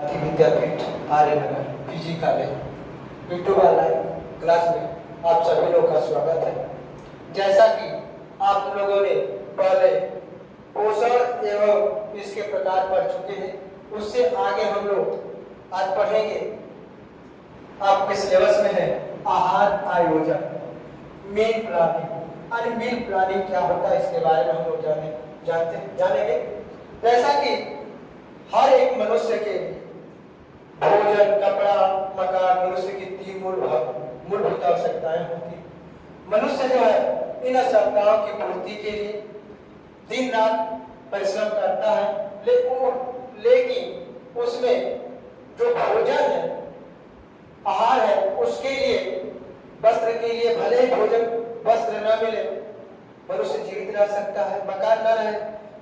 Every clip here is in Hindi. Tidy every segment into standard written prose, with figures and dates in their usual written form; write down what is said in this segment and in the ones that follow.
विद्यापीठ Aryanagar PG college Bittu online class में आप सभी लोग का स्वागत है। जैसा कि आप लोगों ने पहले पोषण एवं इसके प्रकार पढ़ चुके हैं, उससे आगे हम लोग आज पढ़ेंगे। आपके सिलेबस में है आहार आयोजन, मील प्लानिंग। मील प्लानिंग क्या होता है इसके बारे में हम लोग जानेंगे। जैसा कि हर एक मनुष्य के भोजन, कपड़ा, मकान, मनुष्य की 3 मूलभूत आवश्यकताएं होती हैं। मनुष्य जो है इन आवश्यकताओं की पूर्ति के लिए दिन रात परिश्रम करता है, लेकिन उसमें जो भोजन है, आहार है, उसके लिए, वस्त्र के लिए भले ही भोजन वस्त्र न मिले, मनुष्य जीवित रह सकता है, मकान न रहे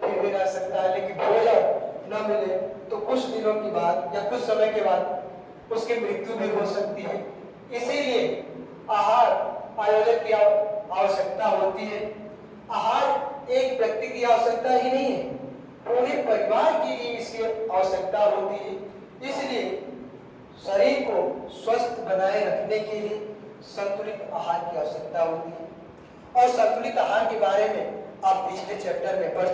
फिर भी रह सकता है, लेकिन भोजन न मिले तो कुछ दिनों के बाद या कुछ समय के बाद उसकी मृत्यु भी हो सकती है। इसीलिए आहार आयोजन की आवश्यकता होती है। आहार एक व्यक्ति की आवश्यकता ही नहीं है, पूरे परिवार के लिए इसकी आवश्यकता होती है। इसलिए शरीर को स्वस्थ बनाए रखने के लिए संतुलित आहार की आवश्यकता होती है। और संतुलित आहार के बारे में आप पिछले चैप्टर में पढ़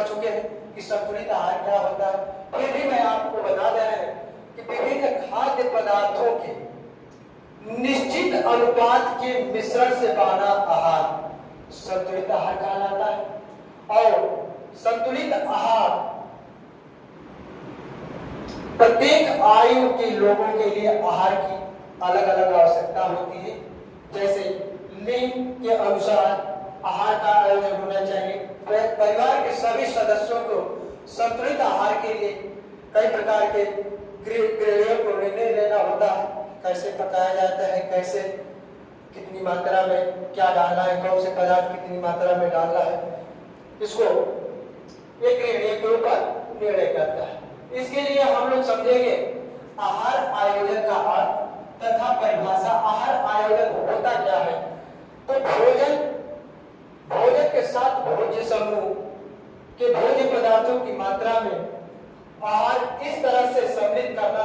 चुके हैं कि संतुलित आहार क्या होता है। फिर भी मैं आपको बता दे रहा हूं कि विभिन्न खाद्य पदार्थों के निश्चित अनुपात के मिश्रण से बना आहार संतुलित आहार कहलाता है। और संतुलित आहार प्रत्येक आयु के लोगों के लिए आहार की अलग अलग आवश्यकता होती है। जैसे लिंग के अनुसार आहार का आयोजन होना चाहिए। परिवार के सभी सदस्यों को संतुलित आहार के लिए कई प्रकार के क्रियाओं को निर्णय लेना होता है। कैसे पकाया जाता है, कैसे कितनी मात्रा में क्या डालना है, कौन से पदार्थ कितनी मात्रा में डालना है, इसको एक निर्णय के ऊपर निर्णय करता है। इसके लिए हम लोग समझेंगे आहार आयोजन का अर्थ तथा परिभाषा। आहार आयोजन होता क्या है? तो भोजन के साथ भोज्य समूह के भोज्य पदार्थों की मात्रा में आहार इस तरह से सम्मिलित करना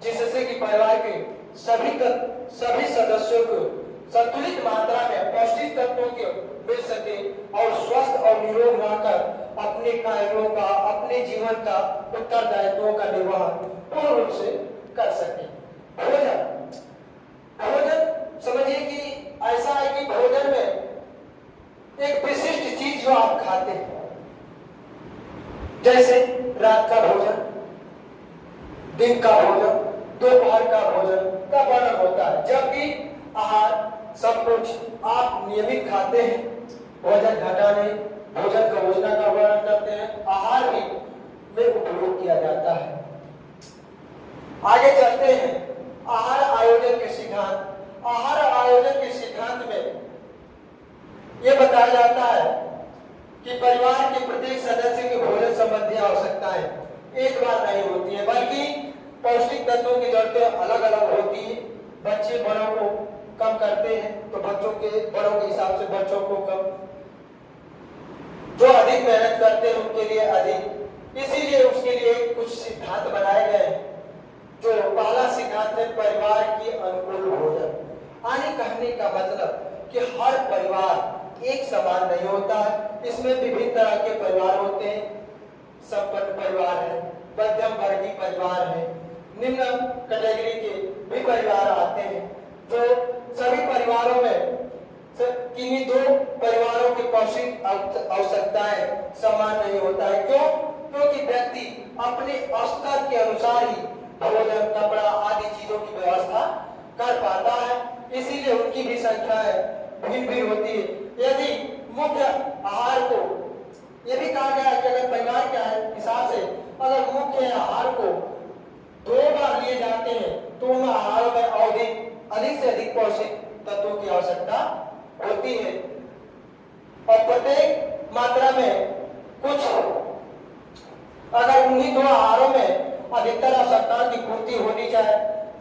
जिससे कि परिवार के सभी सदस्यों को संतुलित मात्रा में पौष्टिक तत्वों के मिल सके और स्वस्थ और निरोग रहकर अपने कार्यों का, अपने जीवन का उत्तरदायित्वों का निर्वहन पूर्ण रूप से कर सके। भोजन समझिए कि ऐसा है कि भोजन में एक विशिष्ट चीज जो आप खाते हैं, जैसे रात का भोजन, दिन का भोजन, दोपहर का भोजन का वर्णन होता है। जबकि आहार सब कुछ आप नियमित खाते हैं, भोजन घटाने, भोजन का योजना का वर्णन करते हैं, आहार भी में उपयोग किया जाता है। आगे चलते हैं आहार आयोजन के सिद्धांत। आहार आयोजन के सिद्धांत में यह बताया जाता है कि परिवार के प्रत्येक सदस्य की भोजन संबंधी आवश्यकताएं एक बार नहीं होती है, बल्कि पौष्टिक तत्वों की जरूरतें अलग अलग होती है। बच्चे बड़ों को कम करते हैं तो बड़ों के हिसाब से बच्चों को कम, जो अधिक मेहनत करते हैं उनके लिए अधिक। इसीलिए उसके लिए कुछ सिद्धांत बनाए गए हैं। जो पहला सिद्धांत है परिवार की अनुकूल भोजन। आने कहने का मतलब कि हर परिवार एक समान नहीं होता है, इसमें विभिन्न तरह के परिवार होते हैं। संपन्न परिवार है, मध्यम वर्गीय परिवार है, निम्न कैटेगरी के भी परिवार आते हैं। जो सभी परिवारों में किन्हीं 2 परिवारों की पौष्टिक आवश्यकताएं समान नहीं होता है। क्यों? क्योंकि व्यक्ति अपने स्तर के अनुसार ही भोजन, कपड़ा आदि चीजों की व्यवस्था कर पाता है। इसीलिए उनकी भी संख्याएं भिन्न होती है। यदि मुख्य आहार को, यह भी कहा गया है कि अगर परिवार के हिसाब से अगर मुख्य आहार को 2 बार लिए जाते हैं तो उन आहारों में अधिक से अधिक पौष्टिक तत्वों की आवश्यकता होती है। और प्रत्येक मात्रा में कुछ, अगर उन्हीं 2 आहारों में अधिकतर आवश्यकताओं की पूर्ति होनी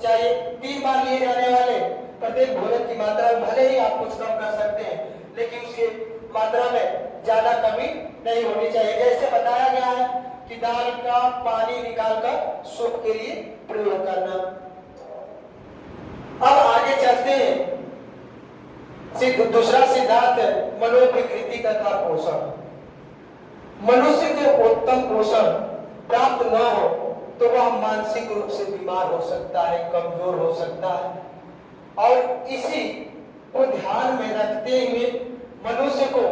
चाहिए। 3 बार लिए जाने वाले प्रत्येक भोजन की मात्रा भले ही आप कुछ कम कर सकते हैं, लेकिन उसकी मात्रा में ज्यादा कमी नहीं होनी चाहिए। जैसे बताया गया है कि दाल का पानी निकालकर सूप के लिए प्रयोग करना। अब आगे चलते हैं। दूसरा सिद्धांत है मनोविकृति तथा पोषण। मनुष्य को उत्तम पोषण प्राप्त न हो तो वह मानसिक रूप से बीमार हो सकता है, कमजोर हो सकता है। और इसी को ध्यान में रखते हुए मनुष्य को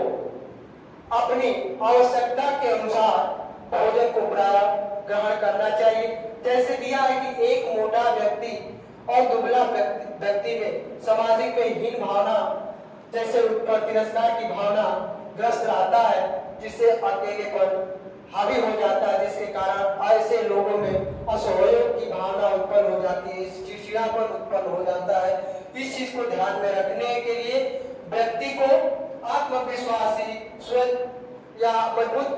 अपनी आवश्यकता के अनुसार भोजन को ग्रहण करना चाहिए। जैसे दिया है कि एक मोटा व्यक्ति और दुबला व्यक्ति में सामाजिक में हीन भावना जैसे तिरस्कार की भावना ग्रस्त रहता है, जिससे अकेलेपन हावी हो जाता है, जिसके कारण ऐसे लोगों में असहयोग की भावना उत्पन्न हो जाती है, चिड़चिड़ापन उत्पन्न हो जाता है। इस चीज को ध्यान में रखने के लिए व्यक्ति को आत्मविश्वासी स्वस्थ या मजबूत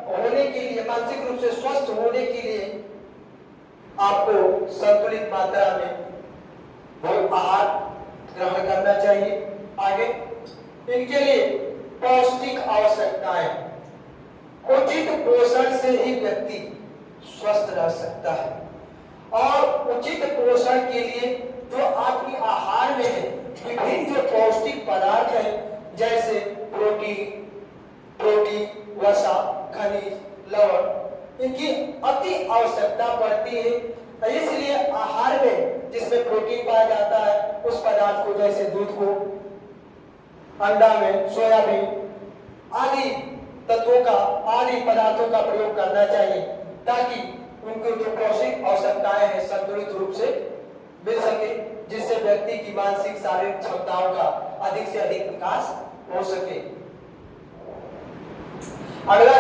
होने के लिए, मानसिक रूप से स्वस्थ होने के लिए आपको संतुलित मात्रा में आहार ग्रहण करना चाहिए। आगे इनके लिए पौष्टिक आवश्यकताएं, उचित पोषण से ही व्यक्ति स्वस्थ रह सकता है। और उचित पोषण के लिए जो आपके आहार में है विभिन्न जो पौष्टिक पदार्थ है, जैसे प्रोटीन, वसा, खनिज, लवण, इनकी अति आवश्यकता पड़ती है। इसलिए आहार में जिसमें प्रोटीन पाया जाता है उस पदार्थ को, जैसे दूध को, अंडा में सोयाबीन आदि तत्वों का, आदि पदार्थों का प्रयोग करना चाहिए, ताकि उनकी जो पौष्टिक आवश्यकताएं हैं संतुलित रूप से मिल सके, जिससे व्यक्ति की मानसिक शारीरिक क्षमताओं का अधिक से अधिक विकास हो सके। अगला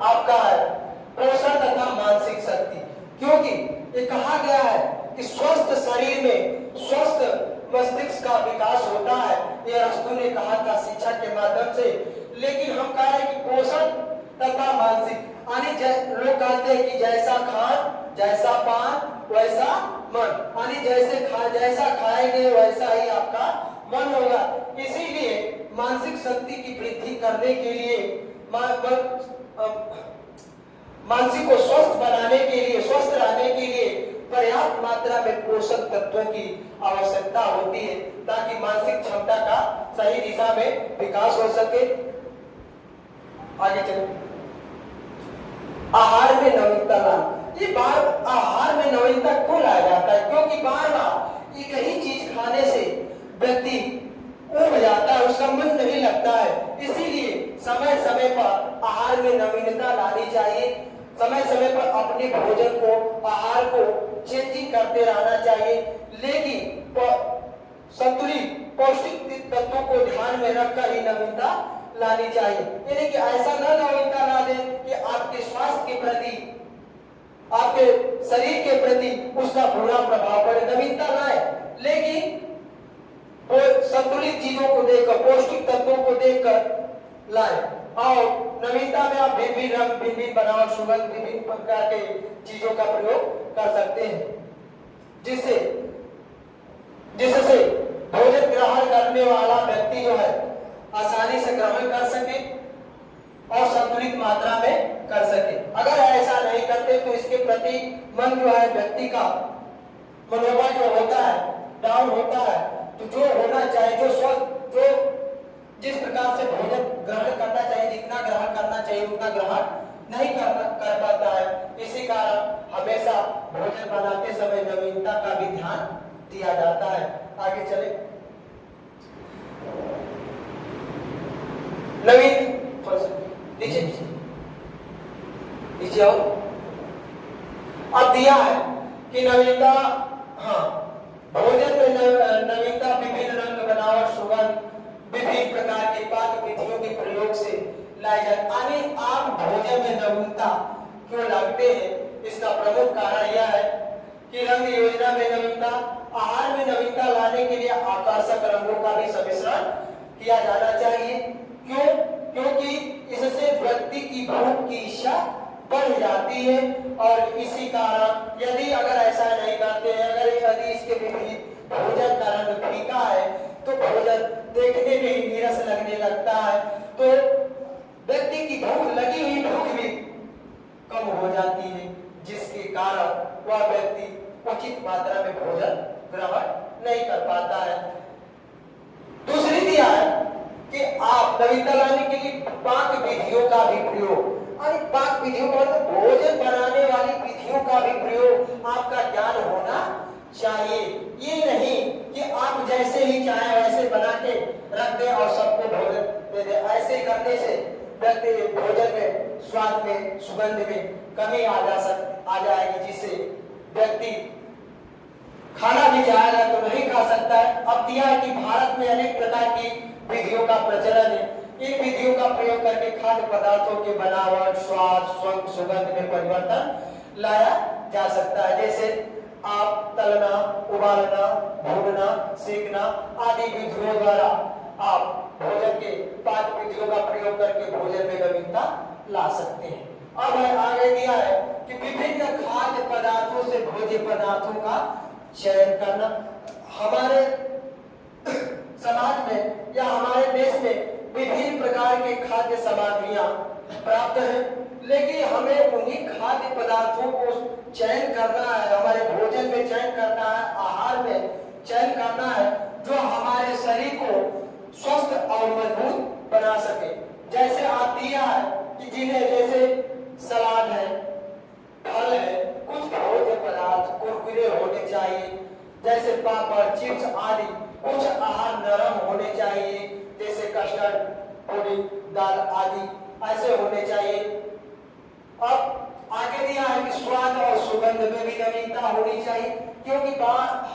आपका है पोषण तथा मानसिक शक्ति। क्योंकि ये कहा गया है कि स्वस्थ शरीर में स्वस्थ मस्तिष्क का विकास होता है, ये अरस्तु ने कहा था शिक्षा के माध्यम से। लेकिन हम कह रहे हैं कि पोषण तथा मानसिक, लोग कहते हैं कि जैसा खान जैसा पान वैसा मन, जैसा खाएंगे वैसा ही आपका मन होगा। इसीलिए मानसिक शक्ति की वृद्धि करने के लिए, मानसिक को स्वस्थ बनाने के लिए, स्वस्थ रहने के लिए पर्याप्त मात्रा में पोषक तत्वों की आवश्यकता होती है, ताकि मानसिक क्षमता का सही दिशा में विकास हो सके। आगे चलो, आहार में नवीनता लाना। ये बार आहार में नवीनता क्यों लाया जाता है? क्योंकि बार बार एक ही चीज खाने से व्यक्ति ऊब जाता है, उसका मन नहीं लगता है। इसीलिए समय समय पर आहार में नवीनता लानी चाहिए। समय समय पर अपने भोजन को, आहार को चेंजिंग करते रहना चाहिए, लेकिन संतुलित पौष्टिक तत्वों को ध्यान में रखकर ही नवीनता लानी चाहिए। यानी कि ऐसा न नवीनता ला दे कि आपके स्वास्थ्य के प्रति, आपके शरीर के प्रति उसका बुरा प्रभाव पड़े। नवीनता लाए, लेकिन संतुलित चीजों को देखकर, पौष्टिक तत्वों को देखकर लाए। और नवीनता में आप भिन्न रंग, भिन्न बनावट, सुगंध, विभिन्न प्रकार के चीजों का प्रयोग कर सकते हैं, जिससे भोजन ग्रहण करने वाला व्यक्ति जो है आसानी से ग्रहण कर सके और संतुलित मात्रा में कर सके। अगर ऐसा नहीं करते तो इसके प्रति मन जो है, व्यक्ति का मनोबल जो होता है डाउन होता है। तो जो होना चाहिए, जो जिस प्रकार से भोजन ग्रहण करना चाहिए, जितना ग्रहण करना चाहिए उतना ग्रहण नहीं कर पाता है। इसी कारण हमेशा भोजन बनाते समय नवीनता का भी ध्यान दिया जाता है। आगे चले, नवीन नीचे आओ। अब दिया है कि नवीनता, भोजन में नवीनता विभिन्न रंग, बनावट, सुगंध, विभिन्न प्रकार के पाक विधियों के प्रयोग से लाई जाए। आम भोजन में नवीनता क्यों लाते हैं? इसका प्रमुख कारण यह है कि रंग योजना में नवीनता, आहार में नवीनता लाने के लिए आकर्षक रंगों का भी सम्मिश्रण किया जाना चाहिए। क्यों? क्योंकि इससे व्यक्ति की भूख की इच्छा बढ़ जाती है। और इसी कारण यदि अगर ऐसा नहीं करते हैं, यदि इसके विपरीत भोजन का रंग फीका है तो भोजन देखने में ही नीरस लगने लगता है। तो भूख लगी हुई भूख भी कम हो जाती है, जिसके कारण वह व्यक्ति उचित मात्रा में भोजन ग्रहण नहीं कर पाता है। दूसरी दिया है कि आप नवीनता लाने के लिए पाक विधियों का भी प्रयोग, और पाक विधियों का मतलब भोजन बनाने वाली विधियों का भी प्रयोग आपका ज्ञान होना चाहिए। ये नहीं कि आप जैसे ही चाहे वैसे बना के रख दे और सबको भोजन दे दे। ऐसे करने से व्यक्ति भोजन में स्वाद में सुगंध में कमी आ जाएगी, जिससे व्यक्ति खाना भी चाहेगा तो नहीं खा सकता है। अब दिया है कि भारत में अनेक प्रकार की विधियों का प्रचलन है। इन विधियों का प्रयोग करके खाद्य पदार्थों के बनावट, स्वाद, सुगंध में परिवर्तन लाया जा सकता है। जैसे आप तलना, उबालना, भूनना, सेकना आदि विधियों द्वारा आप भोजन के पाक विधियों का प्रयोग करके भोजन में नवीनता ला सकते हैं। अब आगे दिया है कि विभिन्न खाद्य पदार्थों से भोज्य पदार्थों का चयन करना। हमारे समाज में या हमारे देश में विभिन्न प्रकार के खाद्य सामग्रियां प्राप्त हैं, लेकिन हमें उन्हीं खाद्य पदार्थों को चयन करना है, हमारे भोजन में चयन करना है, आहार में चयन करना है, जो हमारे शरीर को स्वस्थ और मजबूत बना सके। जैसे आप दिया है कि जिन्हें जैसे सलाद है, फल है, कुछ भोज्य पदार्थ कुरकुरे होने चाहिए, जैसे पापड़, चिप्स आदि। कुछ आहार नरम होने चाहिए, जैसे कस्टर्ड, पुडिंग, दाल आदि ऐसे होने चाहिए। अब आगे दिया है कि स्वाद और सुगंध में भी नवीनता होनी चाहिए, क्योंकि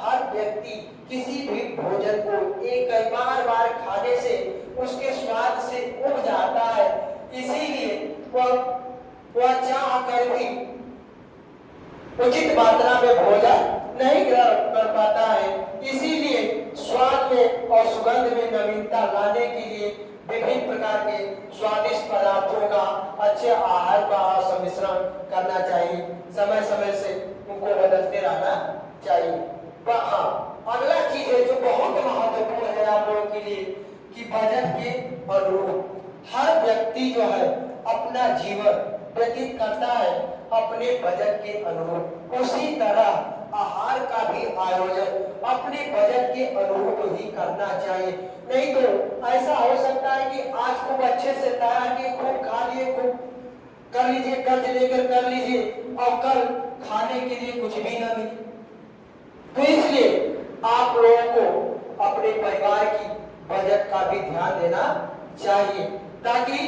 हर व्यक्ति किसी भी भोजन को एक बार खाने से उसके स्वाद से उब जाता है, इसीलिए वह चाह कर भी उचित मात्रा में भोजन नहीं ग्रहण कर पाता है। इसीलिए स्वाद में और सुगंध में नवीनता लाने के लिए विभिन्न प्रकार के स्वादिष्ट पदार्थों का अच्छे आहार का सम्मिश्रण करना चाहिए। समय समय से उनको बदलते रहना चाहिए। अगला चीज है जो बहुत महत्वपूर्ण है आप लोगों के लिए कि बजट के अनुरूप हर व्यक्ति जो है अपना जीवन व्यतीत करता है अपने बजट के अनुरूप। उसी तरह आहार का भी आयोजन अपने बजट के अनुरूप ही करना चाहिए। नहीं तो ऐसा हो सकता है कि आज खूब अच्छे से तैयार किए, खूब खा लिए, खूब कर लीजिए, कर्ज लेकर कर लीजिए और कल खाने के लिए कुछ भी ना मिले। तो इसलिए आप लोगों को अपने परिवार की बजट का भी ध्यान देना चाहिए, ताकि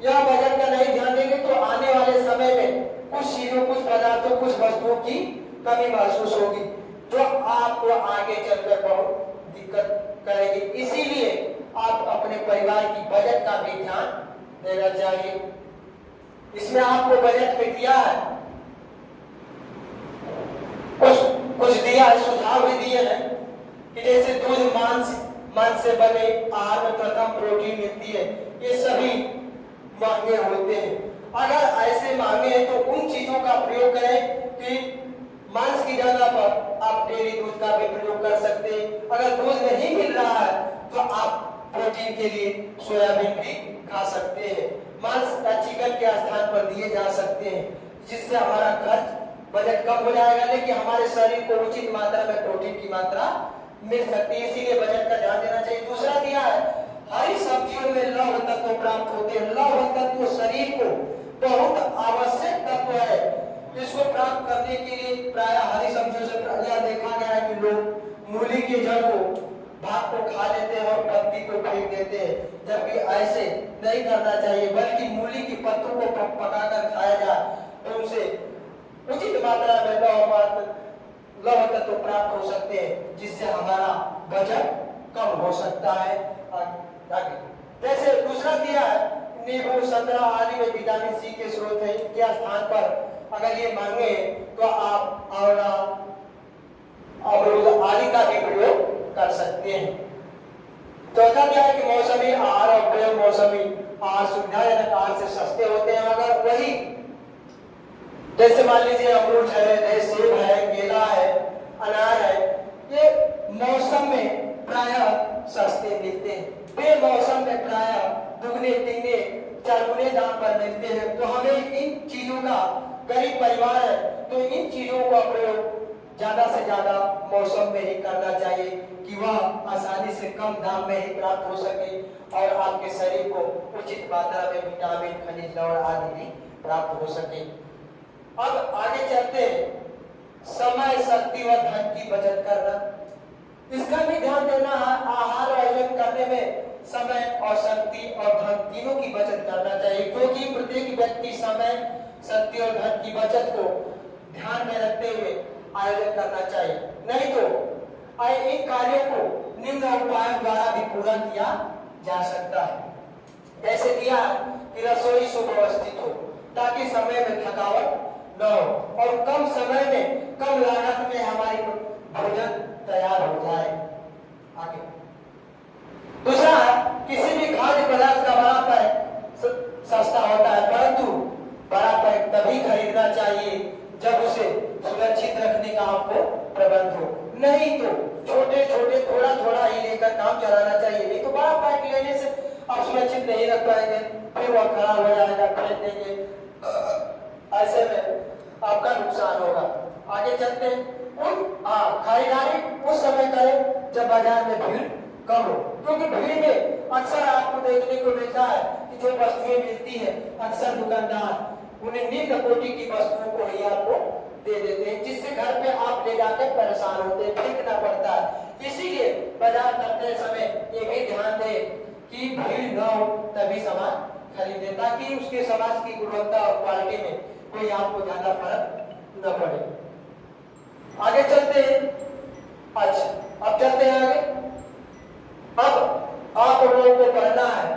यह बजट का नहीं ध्यान देंगे तो आने वाले समय में कुछ चीजों, कुछ पदार्थों, कुछ वस्तुओं की कमी महसूस होगी, जो आपको आगे चलकर बहुत दिक्कत करेगी। इसीलिए आप अपने परिवार की बजट का भी ध्यान देना चाहिए। इसमें आपको बजट में दिया है, कुछ दिया है, सुझाव भी दिए हैं कि जैसे दूध, मांस से बने आहार में प्रथम प्रोटीन मिलती है, ये सभी महंगे होते हैं। अगर ऐसे महंगे हैं तो उन चीजों का प्रयोग करें कि मांस की जगह पर आप डेयरी दूध का भी प्रयोग कर सकते हैं। अगर दूध नहीं मिल रहा है तो आप प्रोटीन के लिए सोयाबीन भी खा सकते हैं। मांस या चिकन के स्थान पर दिए जा सकते हैं, जिससे हमारा खर्च बजट कम हो जाएगा, लेकिन हमारे शरीर को उचित मात्रा में प्रोटीन की मात्रा मिल सकती है। इसीलिए बजट का ध्यान देना चाहिए। दूसरा दिया है हरी सब्जियों में लौह तत्व प्राप्त होते हैं। लौह तत्व शरीर को बहुत आवश्यक तत्व है। इसको प्राप्त करने के लिए प्राय हरी सब्जियों से यह देखा गया है कि लोग मूली के जड़ को, भाग को खा लेते हैं और पत्ती को फेंक देते हैं, जबकि ऐसे नहीं करना चाहिए, बल्कि मूली की पत्तों को पकाकर खाया जाए तो उनसे उचित मात्रा में लौह तत्व प्राप्त हो सकते हैं, जिससे हमारा बजट कम हो सकता है। जैसे दूसरा दिया है नींबू, संतरा आदि में विटामिन सी के स्रोत है। इनके स्थान पर अगर ये मांगे तो आप आंवला, अमरूद आदि का भी प्रयोग कर सकते हैं। चौथा क्या है कि मौसमी आहार और गैर मौसमी आहार सुविधाजनक आहार से सस्ते होते हैं। अगर वही जैसे मान लीजिए अमरूद है, सेब है, केला है, अनार है, ये मौसम में प्रायः सस्ते मिलते हैं। बेमौसम में प्रायः दुगने तिगने चरमुने दाम पर मिलते हैं। तो हमें इन चीजों का, गरीब परिवार है तो इन चीजों का प्रयोग ज्यादा से ज्यादा मौसम में ही करना चाहिए कि वह आसानी से कम दाम में ही प्राप्त हो सके और आपके शरीर को उचित मात्रा में विटामिन, खनिज, लवण आदि भी प्राप्त हो सके। अब आगे चलते हैं, समय, शक्ति व धन की बचत करना। इसका भी ध्यान देना है। आहार आयोजन करने में समय और शक्ति और धन तीनों की बचत करना चाहिए, क्योंकि प्रत्येक व्यक्ति समय, शक्ति और धन की बचत को ध्यान में रखते हुए आयोजन करना चाहिए। नहीं तो इन कार्यों को निम्न उपायों द्वारा भी पूरा किया जा सकता है। जैसे दिया कि रसोई सुव्यवस्थित हो ताकि समय में थकावट न हो और कम समय में, कम लागत में हमारी भोजन तैयार हो जाए। आगे दूसरा, किसी भी खाद्य पदार्थ का बड़ा पैक सस्ता होता है, परंतु बड़ा पैक तभी खरीदना चाहिए जब उसे सुरक्षित रखने का आपको प्रबंध हो। नहीं तो छोटे छोटे थोड़ा थोड़ा ही लेकर काम चलाना चाहिए। नहीं तो बड़ा पैक लेने से आप सुरक्षित नहीं रख पाएंगे, फिर वह खराब हो जाएगा, फेंक देंगे, ऐसे में आपका नुकसान होगा। आगे चलते हैं। खरीदारी उस समय करें जब बाजार में भीड़ कम हो, क्योंकि भीड़ में अक्सर आपको देखने को मिलता है कि जो वस्तुएं मिलती है अक्सर दुकानदार उन्हें निम्न कोटि की वस्तुओं को ही आपको दे देते हैं, जिससे घर पे आप ले जाकर परेशान होते हैं, फेंकना पड़ता है। इसीलिए बाजार करते समय ये भी ध्यान दें कि भीड़ न हो तभी सामान खरीदे, ताकि उसके समाज की गुणवत्ता और क्वालिटी में कोई आपको ज्यादा फर्क न पड़े। आगे चलते हैं। अच्छा, अब चलते हैं आगे। अब आप लोगों को पढ़ना है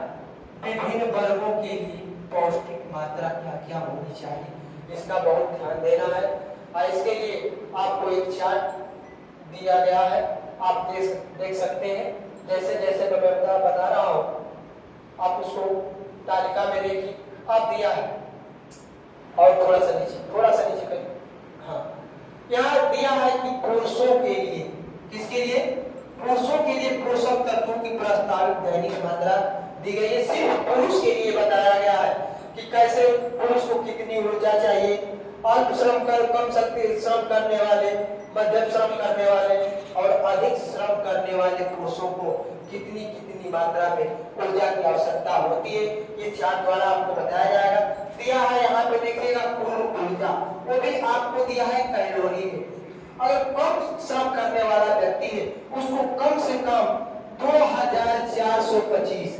विभिन्न वर्गों के लिए पौष्टिक मात्रा क्या क्या होनी चाहिए, इसका बहुत ध्यान देना है। और इसके लिए आपको एक चार्ट दिया गया है, आप देख सकते हैं। जैसे जैसे मैं बता रहा हूं आप उसको तालिका में देखिए, आप दिया है और थोड़ा सा नीचे करिए। हाँ, यहाँ दिया है कि पुरुषों के लिए, किसके लिए? पुरुषों के लिए पोषक तत्वों की प्रस्तावित दैनिक मात्रा दी गई है। सिर्फ पुरुष के लिए बताया गया है कि कैसे पुरुष को कितनी ऊर्जा चाहिए, अल्प श्रम कर, कम शक्ति श्रम करने वाले, मध्यम श्रम करने वाले और अधिक श्रम करने वाले पुरुषों को कितनी कितनी मात्रा में ऊर्जा की आवश्यकता होती है, ये चार्ट द्वारा आपको बताया जाएगा। दिया है यहाँ पे देखिएगा कुल ऊर्जा, वो भी आपको दिया है कैलोरी में। अगर कम श्रम करने वाला व्यक्ति है उसको कम से कम 2425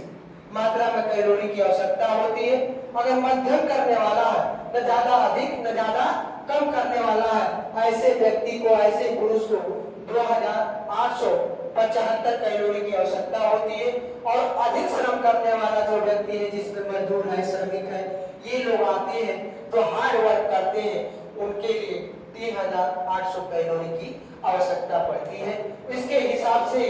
मात्रा में कैलोरी की आवश्यकता होती है। अगर मध्यम करने वाला है, न ज्यादा अधिक न ज्यादा कम करने वाला है, ऐसे व्यक्ति को, ऐसे पुरुष को 2875 कैलोरी की आवश्यकता होती है। और अधिक श्रम करने वाला जो व्यक्ति है, जिसमें मजदूर है, श्रमिक है, ये लोग आते हैं जो हार्ड वर्क करते हैं, उनके लिए 3800 कैलोरी की आवश्यकता पड़ती है। इसके हिसाब से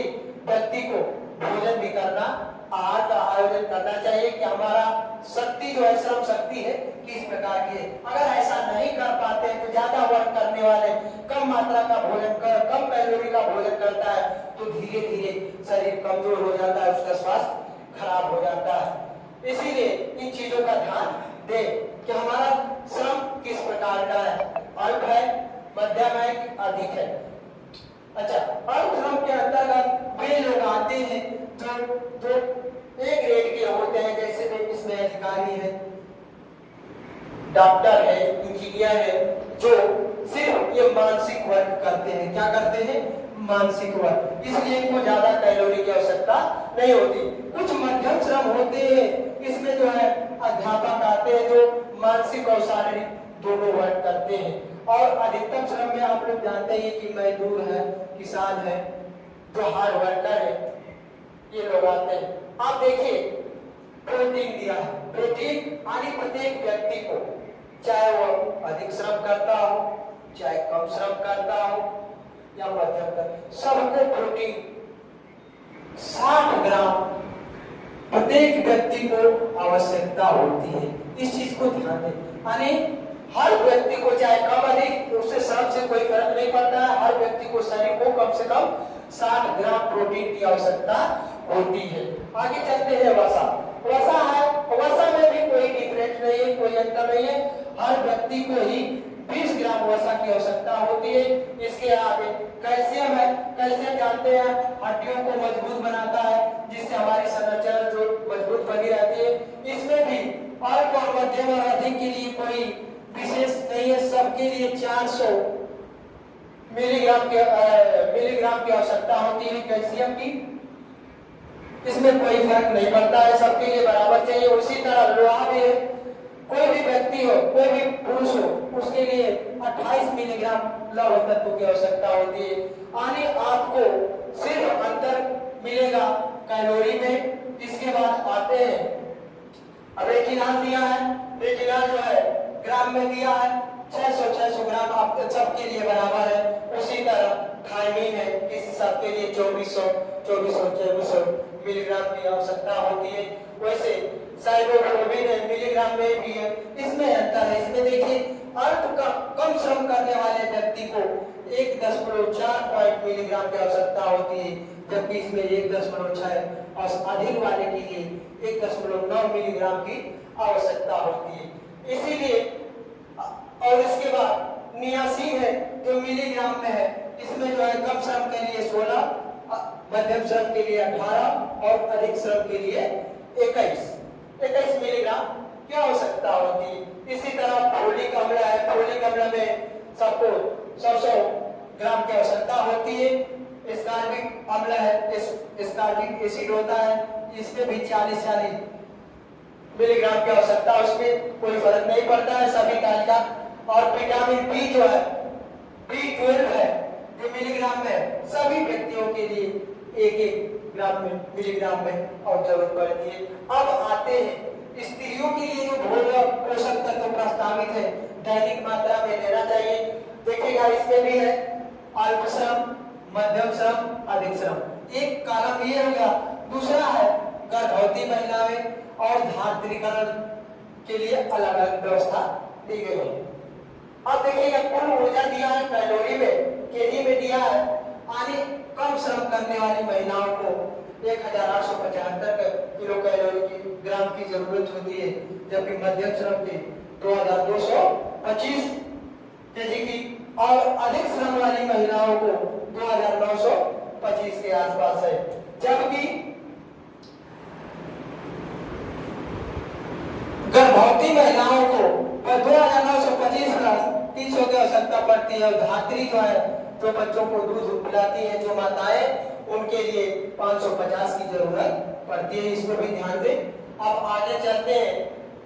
व्यक्ति को भोजन भी करना, आहार का आयोजन करना चाहिए कि हमारा शक्ति जो है, श्रम शक्ति है, किस प्रकार की है। अगर ऐसा नहीं कर पाते हैं तो ज्यादा वर्क करने वाले कम मात्रा का भोजन कर, कम कैलोरी का भोजन करता है तो धीरे धीरे शरीर कमजोर हो जाता है, उसका स्वास्थ्य खराब हो जाता है। इसीलिए इन चीजों का ध्यान दें कि हमारा श्रम किस प्रकार का है, अल्प है, मध्यम है, अधिक है। अच्छा, अल्प श्रम के अंतर्गत वे लोग आते हैं जो एक ग्रेड के होते हैं, जैसे इसमें अधिकारी है, डॉक्टर है, इंजीनियर है, जो सिर्फ ये मानसिक वर्क करते हैं। क्या करते हैं? मानसिक वर्क। इसलिए इनको ज्यादा कैलोरी की आवश्यकता नहीं होती। कुछ मध्यम श्रम होते हैं, इसमें जो है अध्यापक आते हैं जो मानसिक और शारीरिक दोनों वर्क करते हैं। और अधिकतम श्रम में आप लोग जानते हैं कि मजदूर है, किसान है, जो हार्ड वर्कर है, ये लोग आते हैं। आप देखिए प्रोटीन दिया है, प्रोटीन यानी प्रत्येक व्यक्ति को, चाहे वो अधिक श्रम करता हो, चाहे कम श्रम करता हो या मध्यम कर, सबको प्रोटीन 60 ग्राम प्रत्येक व्यक्ति को आवश्यकता होती है। इस चीज को ध्यान दें, यानी हर व्यक्ति को चाहे कम अधिक, उससे श्रम से कोई फर्क नहीं पड़ता है, हर व्यक्ति को, शरीर को कम से कम 60 ग्राम प्रोटीन की आवश्यकता होती है। आगे चलते हैं वसा। वसा है, वसा में भी कोई डिफरेंस नहीं है, कोई अंतर नहीं है। हर व्यक्ति को ही 20 ग्राम वसा की आवश्यकता होती है। इसके आगे कैल्शियम है। कैल्शियम जानते हैं हड्डियों को मजबूत बनाता है, जिससे हमारी संरचना जो मजबूत बनी रहती है। इसमें भी अल्प और मध्यम और अधिक के लिए कोई विशेष नहीं है, सबके लिए 400 मिलीग्राम की आवश्यकता होती है कैल्शियम की। इसमें कोई फर्क नहीं पड़ता है, सबके लिए बराबर चाहिए। उसी तरह लोहा भी है, कोई भी व्यक्ति हो, कोई भी पुरुष हो, उसके लिए 28 मिलीग्राम लौह तत्व की आवश्यकता होती है। यानी आपको सिर्फ अंतर मिलेगा कैलोरी में। इसके बाद आते हैं अब रेटिनॉल दिया है। रेटिनॉल जो है ग्राम में दिया है 600 ग्राम, आप सबके लिए बराबर है। उसी तरह थायमीन है, इस सबके लिए 2400 मिलीग्राम की आवश्यकता होती है। वैसे साइटोक्रोमिन है, मिलीग्राम में भी है। इसमें अंतर है। इसमें देखिए कम श्रम करने वाले व्यक्ति को 1.4 मिलीग्राम की आवश्यकता होती है, जबकि इसमें 1.6 और अधिक वाले के लिए 1.9 मिलीग्राम की आवश्यकता होती है। इसीलिए और इसके बाद नियासिन है जो मिलीग्राम में है। इसमें जो है कम श्रम के लिए 16, मध्यम श्रम के लिए 18 और अधिक श्रम के लिए 21 मिलीग्राम की आवश्यकता होती है। इसी तरह फोलिक अम्ल है। फोलिक अम्ल में सबको 100 ग्राम की आवश्यकता होती है। स्कार्बिक अम्ल है, स्कार्बिक एसिड होता है, इसमें भी 40 मिलीग्राम की आवश्यकता, उसमें कोई फर्क नहीं पड़ता है, सभी तालिका। और विटामिन बी जो है, B12 है जो मिलीग्राम में, सभी व्यक्तियों के लिए 1 ग्राम में मिलीग्राम में और जरूरत पड़ती है। अब आते हैं स्त्रियों के लिए जो भोजन पोषक तत्व प्रस्तावित है, दैनिक मात्रा में लेना चाहिए। देखिएगा इसमें भी है अल्प श्रम, मध्यम श्रम, अधिक श्रम। एक कॉलम ये हो गया। दूसरा है गर्भवती महिलाएं और धात्रीकरण के लिए अलग अलग व्यवस्था दी गई है। अब देखिएगा कुल ऊर्जा दिया है कैलोरी में, केजी में दिया है। यानी कम श्रम करने वाली महिलाओं को 1875 किलो कैलोरी की ग्राम की जरूरत होती है, जबकि मध्यम श्रम की 2225 केजी की, और अधिक श्रम वाली महिलाओं को 2925 के आसपास है। जबकि गर्भवती महिलाओं को 2925 प्लस 300 की आवश्यकता पड़ती है। और धात्री जो है जो बच्चों को दूध पिलाती है, जो माताएं, उनके लिए 550 की जरूरत पड़ती है। इसको भी ध्यान दें। अब आगे चलते हैं।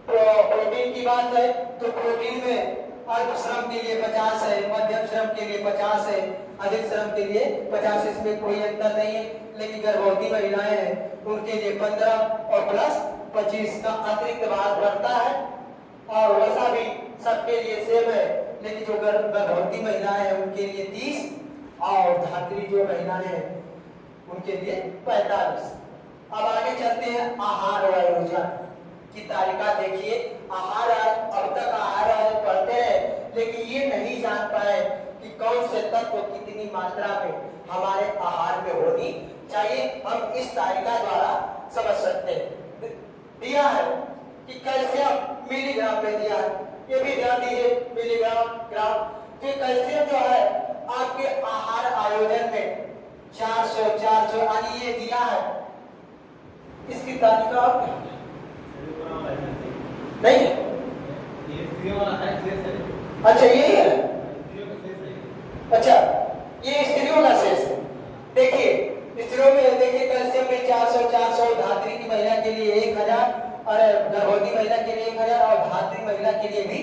प्रोटीन की बात है तो प्रोटीन में अल्प श्रम के लिए 50 है, मध्यम श्रम के लिए 50 है, अधिक श्रम के लिए 50। इसमें कोई अंतर नहीं है। लेकिन गर्भवती महिलाएं हैं उनके लिए 15 और प्लस 25 का अतिरिक्त भार बढ़ता है। और वैसा भी सबके लिए सेम है, लेकिन जो गर्भवती महिलाएं हैं उनके लिए 30 और धात्री जो महिलाएं हैं उनके लिए 45। अब आगे चलते हैं आहार और आयोजन की तालिका। देखिए आहार अब तक आहार पढ़ते हैं, लेकिन ये नहीं जान पाए कि कौन से तत्व कितनी मात्रा में हमारे आहार में होनी चाहिए। हम इस तालिका द्वारा समझ सकते हैं। दिया है कि कैल्शियम मिलीग्राम में दिया है, ये भी ध्यान दीजिए, मिलीग्राम ग्राम। तो कैल्शियम जो है आपके आहार आयोजन में 400 यानी ये दिया है। इसकी तालिका नहीं है। अच्छा यही है। अच्छा ये स्त्रियों का शेष है। देखिए स्त्रियों में देखिए कैल्शियम में 400 धात्री की महिला के लिए 1000 और गर्भवती महिला के लिए 1000 और धात्री महिला के लिए भी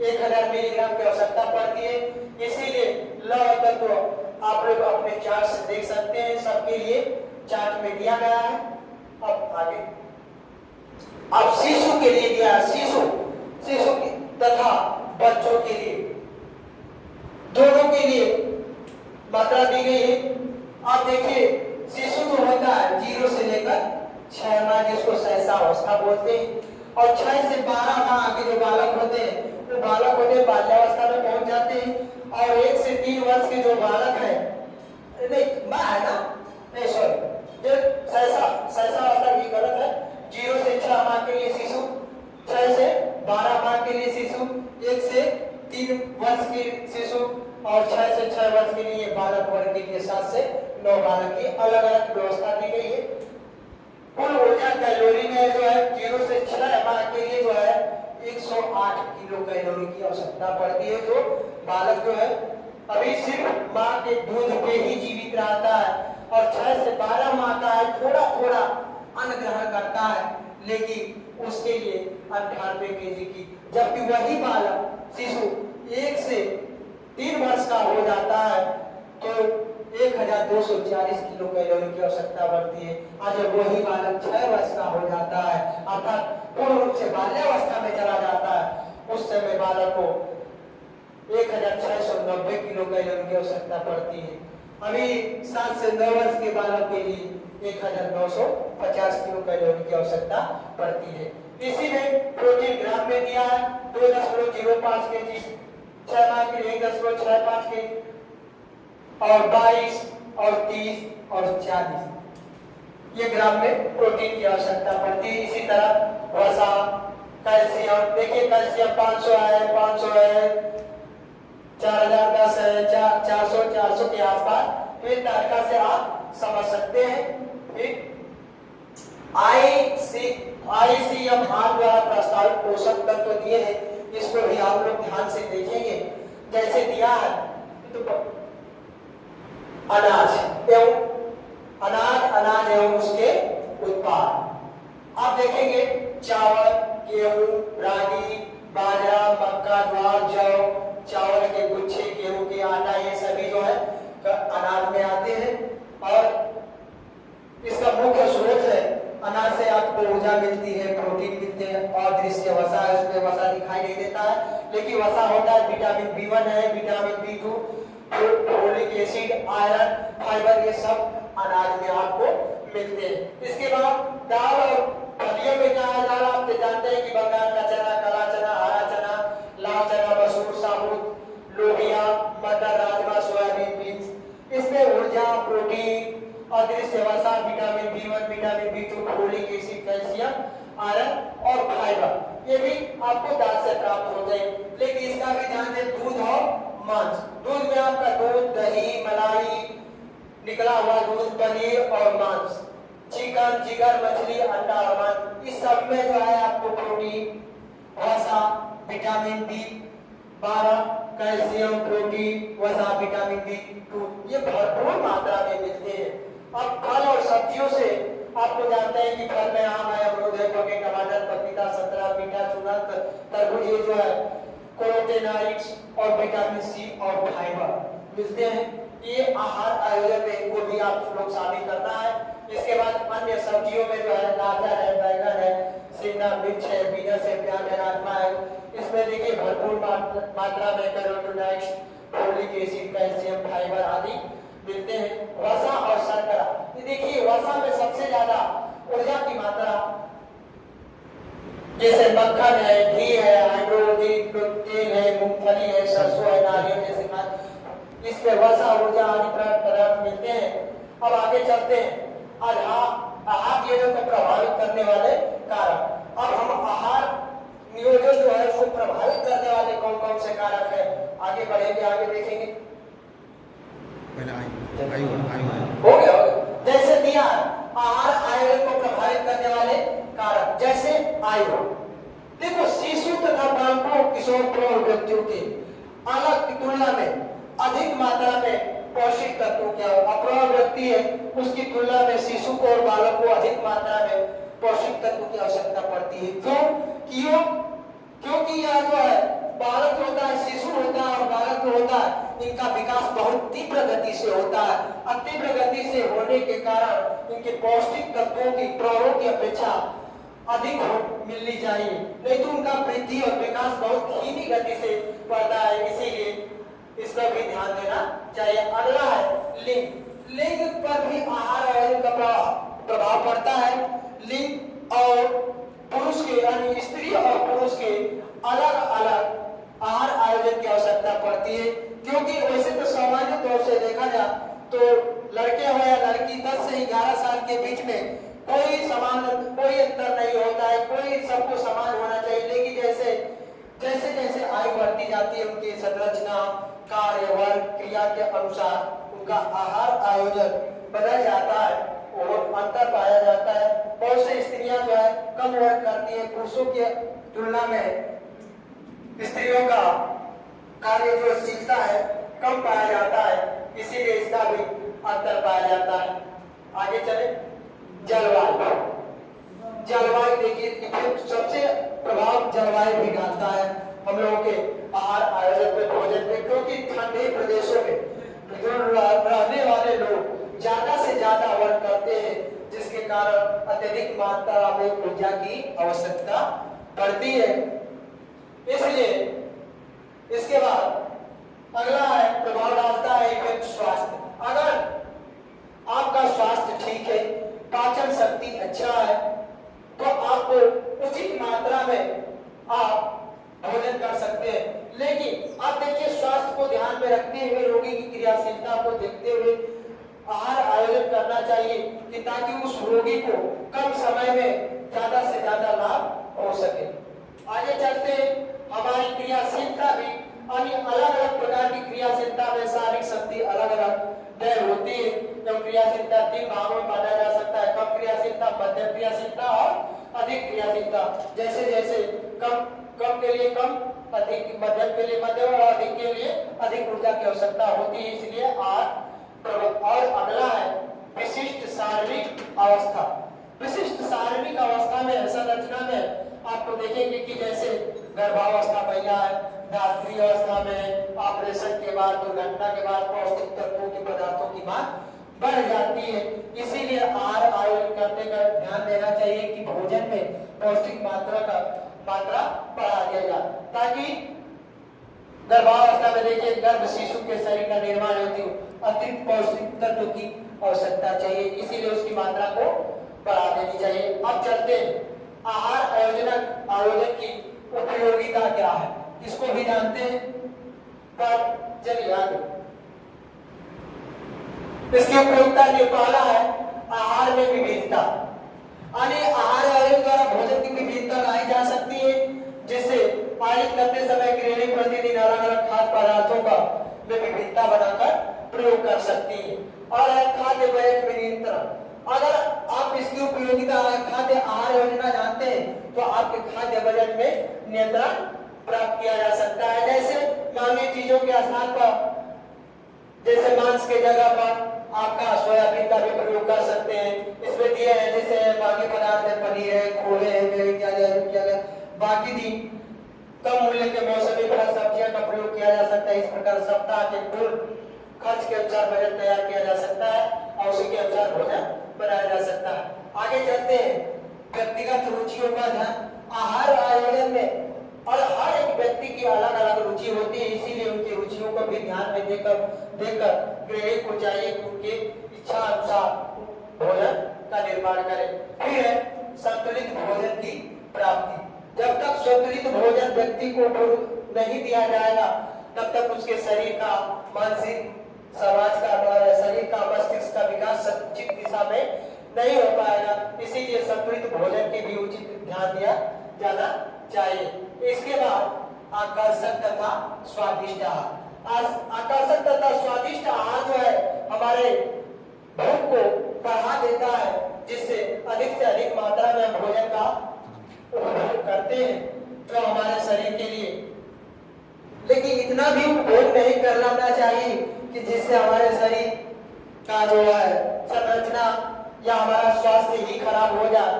1000 मिलीग्राम की आवश्यकता पड़ती है। इसीलिए लौह तत्व आप लोग अपने चार्ट से देख सकते हैं, सबके लिए चार्ट में दिया गया है। अब आगे अब शिशु के लिए दिया है, शिशु तथा बच्चों के लिए, दोनों के लिए मात्रा दी गई है। आप देखिए शिशु जो होता है 0 से लेकर 6 माह, जिसको सहसावस्था बोलते हैं, और 6 से 12 माह के जो बालक होते हैं वो बालक होते बाल्यावस्था में पहुंच जाते हैं। और 1 से 3 वर्ष के जो बालक है, नहीं माह है ना, नहीं सॉरी, जो सहसावस्था भी गलत है, 0 से 6 12 माह के लिए शिशु, 6 से 12 माह के लिए शिशु, 1 से 3 वर्ष के शिशु और 6 से 6 वर्ष के लिए बालक वर्ग के लिए 7 से 9 बालक की अलग अलग व्यवस्था दी गई है। कुल ऊर्जा कैलोरी में जो है 0 से 6 माह के लिए जो है 108 किलो कैलोरी की आवश्यकता पड़ती है। जो बालक जो है अभी सिर्फ माँ के दूध पे ही जीवित रहता है और 6 से 12 माह का है, थोड़ा थोड़ा अन्न ग्रहण करता है, लेकिन उसके लिए 98 केजी की, जबकि वही बालक शिशु 1 से 3 वर्ष का हो जाता है तो 1240 किलो कैलोरी की आवश्यकता बढ़ती है। और जब वही बालक 6 वर्ष का हो जाता है अर्थात पूर्ण रूप से बाल्यावस्था में चला जाता है, उस समय बालक को 1690 किलो कैलोरी की आवश्यकता पड़ती है। अभी 7 से 9 वर्ष के बालक के लिए 1950 किलो कैलोरी की आवश्यकता पड़ती है। इसी में प्रोटीन ग्राम में दिया है 2.05 केजी, 6 माह के लिए 1.65 केजी और 22 और 30 और 40 ये ग्राम में प्रोटीन की आवश्यकता पड़ती है। इसी तरह वसा, कैल्शियम, देखिए कैल्शियम 500 है, 500 है, 4010 है, 400 के आसपास, तो इस तालिका से आप समझ सकते हैं। ठीक, आईसीएमआर द्वारा प्रस्तावित पोषक तत्व दिए हैं, इसको भी आप लोग ध्यान से देखेंगे। जैसे दिया है तो अनाज एवं उसके उत्पाद आप देखेंगे, चावल, गेहूं, रागी, बाजरा, मक्का, ज्वार, जौ, चावल के गुच्छे, गेहूं के आटा, ये सभी जो है अनाज में आते हैं और इसका मुख्य स्रोत है। अनाज से आपको ऊर्जा मिलती है, प्रोटीन मिलते हैं और दृश्य वसा है, उसमें वसा दिखाई नहीं देता है, लेकिन वसा होता है विटामिन B1 है, vitamin B2, folic acid, iron, fibre, ये सब अनाज में आपको मिलते हैं। इसके बाद दाल और फलियों में क्या है, दाल आप जानते हैं कि बंगाल का चना, काला चना, हरा चना, लाल चना, मसूर, साबुत, लोबिया, मटर, राजमा, सोयाबीन, बीन्स, इसमें ऊर्जा, प्रोटीन, अदृश्य वसा, vitamin B1, vitamin B2, folic acid, calcium, iron और फाइबर, ये भी आपको दाल से प्राप्त होते हैं। लेकिन इसका भी ध्यान दें, दूध और मांस, दूध में आपका दूध, दही, मलाई, निकला हुआ दूध, पनीर और मांस, चिकन, जिगर, मछली, अंडा और मांस, इस सब में जो है आपको प्रोटीन, वसा, विटामिन B12, कैल्शियम, प्रोटीन, वसा, विटामिन B2 ये भरपूर मात्रा में मिलते हैं। अब फल और सब्जियों से आपको जानते हैं कि फल में आम है, अमरूद है, पपीता, टमाटर, पपीता, संतरा, मीठा, चूना, तरबूज, ये जो है कैरोटीनॉइड्स और विटामिन C और फाइबर मिलते हैं। ये आहार आयोजन में इनको भी आप लोग शामिल करना है। इसके बाद अन्य सब्जियों में जो है गाजर है, बैंगन है, शिमला मिर्च है, बीनस है, प्याज है, राजमा है, इसमें देखिए भरपूर मात्रा में carotenoids, folic acid, calcium, fibre आदि मिलते हैं। वसा और शर्करा, देखिए वसा में सबसे ज्यादा ऊर्जा की मात्रा, जैसे मक्खन है, घी है, हाइड्रोजन तेल है, मूंगफली है, सरसों है, नारियल जैसे इसमें वसा, ऊर्जा आदि पदार्थ मिलते हैं। अब आगे चलते हैं, आहार नियोजन को प्रभावित करने वाले कारक। अब हम आहार नियोजन जो है उसको प्रभावित करने वाले कौन कौन से कारक है, आगे बढ़ेंगे, आगे देखेंगे। हो गया। जैसे दिया आहार आयोजन को प्रभावित करने वाले कारक, जैसे आयु, देखो शिशु तथा बालकों, किशोर प्रौढ़ व्यक्तियों की अलग की तुलना में अधिक मात्रा में पौष्टिक तत्वों क्या अप्रौढ़ व्यक्ति है उसकी तुलना में शिशु को और बालक को अधिक मात्रा में पौष्टिक तत्वों की आवश्यकता पड़ती है। क्योंकि यह जो है बालक होता है, शिशु होता है और बालक जो होता है, इनका विकास बहुत तीव्र गति से होता है और तीव्र गति से होने के कारण इनके पौष्टिक तत्वों की प्रौढ़ों की अपेक्षा अधिक मिलनी चाहिए, नहीं तो उनका वृद्धि और विकास बहुत धीमी गति से बढ़ता है। इसीलिए इस पर भी ध्यान देना चाहिए। अगला है लिंग पर भी आहार आयोजन का प्रभाव पड़ता है। लिंग और पुरुष के यानी स्त्री और पुरुष के अलग अलग आहार आयोजन की आवश्यकता पड़ती है, क्योंकि वैसे तो सामान्य तौर से देखा जाए तो लड़के हो या लड़की 10 से 11 साल के बीच में कोई अंतर नहीं होता है, कोई सबको समान होना चाहिए। लेकिन जैसे जैसे जैसे आयु बढ़ती जाती है उनकी संरचना, कार्य, वर्ग, क्रिया के अनुसार उनका आहार आयोजन बदल जाता है और अंतर पाया जाता है। बहुत से स्त्रियां जो है कम वर्क करती है, पुरुषों की तुलना में स्त्रियों का कार्य जो शीलता है कम पाया जाता है, इसीलिए इसका भी अंतर पाया जाता है। आगे चले, जलवायु। जलवायु देखिए, सबसे प्रभाव जलवायु भी डालता है हम लोगों के आहार आयोजन में, भोजन में, क्योंकि ठंडे प्रदेशों में जो रहने वाले लोग ज्यादा से ज्यादा वर्क करते हैं, जिसके कारण अत्यधिक मात्रा में ऊर्जा की आवश्यकता पड़ती है। इसलिए इसके बाद अगला है, प्रभाव डालता है इफेक्ट स्वास्थ्य। अगर आपका स्वास्थ्य ठीक है, पाचन शक्ति अच्छा है, तो आपको उचित मात्रा में आप भोजन कर सकते हैं। लेकिन आप देखिए, स्वास्थ्य को ध्यान में रखते हुए, रोगी की क्रियाशीलता को देखते हुए आहार आयोजन करना चाहिए कि ताकि उस रोगी को कम समय में ज्यादा से ज्यादा लाभ हो सके। आगे चलते हैं, हमारी क्रियाशीलता भी अन्य अलग अलग प्रकार की क्रियाशीलता में शारीरिक शक्ति अलग अलग दर होती है। जब क्रियाशीलता 3 भागों में बांटा जा सकता है, कम क्रियाशीलता, मध्यम क्रियाशीलता और अधिक क्रियाशीलता। जैसे जैसे कम के लिए कम, अधिक मध्यम के लिए मध्यम और अधिक के लिए अधिक ऊर्जा की आवश्यकता होती है। इसलिए और अगला है विशिष्ट शारीरिक अवस्था। विशिष्ट शारीरिक अवस्था में संरचना में आपको देखेंगे कि जैसे गर्भावस्था महिला है, धात्री अवस्था में ऑपरेशन के बाद, दुर्घटना के बाद पौष्टिक तत्वों की पदार्थों की मांग बढ़ जाती है। इसीलिए आहार आयोजन करने का ध्यान देना चाहिए कि भोजन में पौष्टिक मात्रा बढ़ा दिया जाए, ताकि गर्भावस्था में देखिए गर्भ शिशु के शरीर का निर्माण होती है, अतिरिक्त पौष्टिक तत्व की आवश्यकता चाहिए, इसीलिए उसकी मात्रा को बढ़ा देनी चाहिए। अब चलते हैं, आहार आयोजन की उपयोगिता क्या है, इसको भी जानते हैं। पर चलिए आगे, इसकी उपयोगिता जो पहला है, आहार में विविधता। आहार आयोजन द्वारा भोजन की विविधता लाई जा सकती है, जिससे पारित करते समय गृहिणी प्रतिदिन अलग अलग खाद्य पदार्थों का विविधता बनाकर प्रयोग कर सकती है। और खाद्य बजट में नियंत्रण। अगर आप इसकी उपयोगिता खाद्य आहार योजना जानते हैं तो आपके खाद्य बजट में नियंत्रण प्राप्त किया जा सकता है। जैसे महंगी चीजों के स्थान पर, जैसे मांस के जगह पर आपका सोयाबीन का भी प्रयोग कर सकते हैं। इसमें दिए हैं जैसे बाकी पदार्थ है, पनीर है, खोले है, क्या बाकी दी कम मूल्य के मौसमी फल सब्जियां का प्रयोग किया जा सकता है। इस प्रकार सप्ताह के कुल खर्च के अनुसार बजट तैयार किया जा सकता है और उसी के अनुसार भोजन बनाया जा सकता है। आगे चलते हैं, व्यक्तिगत रुचियों का ध्यान। आहार आयोजन में और हर एक व्यक्ति की अलग अलग रुचि होती है, इसीलिए उनकी रुचियों को भी ध्यान में देकर गृहिणी को चाहिए कि उनकी इच्छा अनुसार भोजन का निर्माण करें। फिर है संतुलित भोजन की प्राप्ति। जब तक संतुलित भोजन व्यक्ति को नहीं दिया जाएगा, तब तक उसके शरीर का, मानसिक, समाज का, शरीर का, मस्तिष्क का विकास उचित दिशा में नहीं हो पाएगा। इसीलिए संतुलित भोजन की भी उचित ध्यान दिया जाना चाहिए। इसके बाद आकर्षक तथा स्वादिष्ट आहार। आकर्षक तथा स्वादिष्ट आहार जो है हमारे भूख को बढ़ा देता है, जिससे अधिक से अधिक मात्रा में भोजन का उपभोग करते हैं जो हमारे शरीर के लिए, लेकिन इतना भी उपभोग नहीं करना चाहिए कि जिससे हमारे शरीर का जो है संरचना या हमारा स्वास्थ्य ही खराब हो जाए।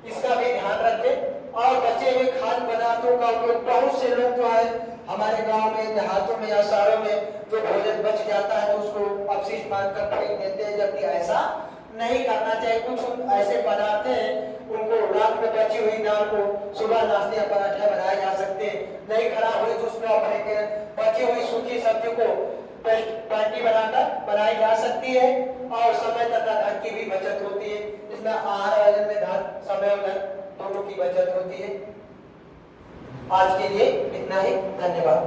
इसका भी ध्यान रखें। और बचे हुए खाद्य पदार्थों का उपयोग, बहुत से लोग जो है हमारे गांव में, देहातों में या शहरों में जो भोजन बच जाता है तो उसको अपशिष्ट मानकर फेंक देते हैं, जबकि ऐसा नहीं करना चाहिए। कुछ ऐसे पदार्थ हैं उनको रात में बची हुई दाल को सुबह नाश्ते या पराठे बनाए जा सकते हैं। नहीं खराब हुई तो उसमें अपने बची हुई सूखी सब्जी को पैटी बनाकर बनाई जा सकती है और समय तथा धन की भी बचत होती है। इसमें आहार आयोजन में धन, समय और धन दोनों की बचत होती है। आज के लिए इतना ही, धन्यवाद।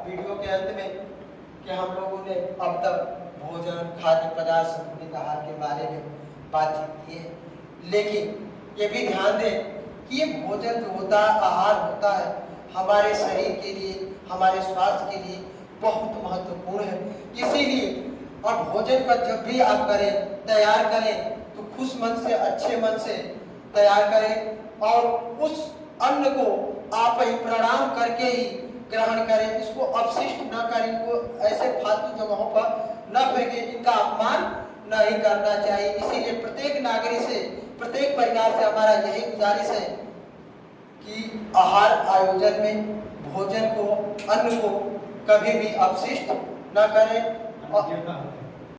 वीडियो के अंत में कि हम लोगों ने अब तक भोजन, खाद्य पदार्थ, संतुलित आहार के बारे में बातचीत की है। लेकिन ये भी ध्यान दें कि ये भोजन जो होता है, आहार होता है, हमारे शरीर के लिए, हमारे स्वास्थ्य के लिए बहुत महत्वपूर्ण है। इसीलिए अब भोजन का जब भी आप करें, तैयार करें, तो खुश मन से, अच्छे मन से तैयार करें और उस अन्न को आप ही प्रणाम करके ही ग्रहण करें। इसको अपशिष्ट न करें, इनको ऐसे फालतू जगहों पर न फेंकें, इनका अपमान नहीं करना चाहिए। इसीलिए प्रत्येक नागरिक से, प्रत्येक परिवार से हमारा यही गुजारिश है कि आहार आयोजन में भोजन को, अन्न को कभी भी अपशिष्ट न करें।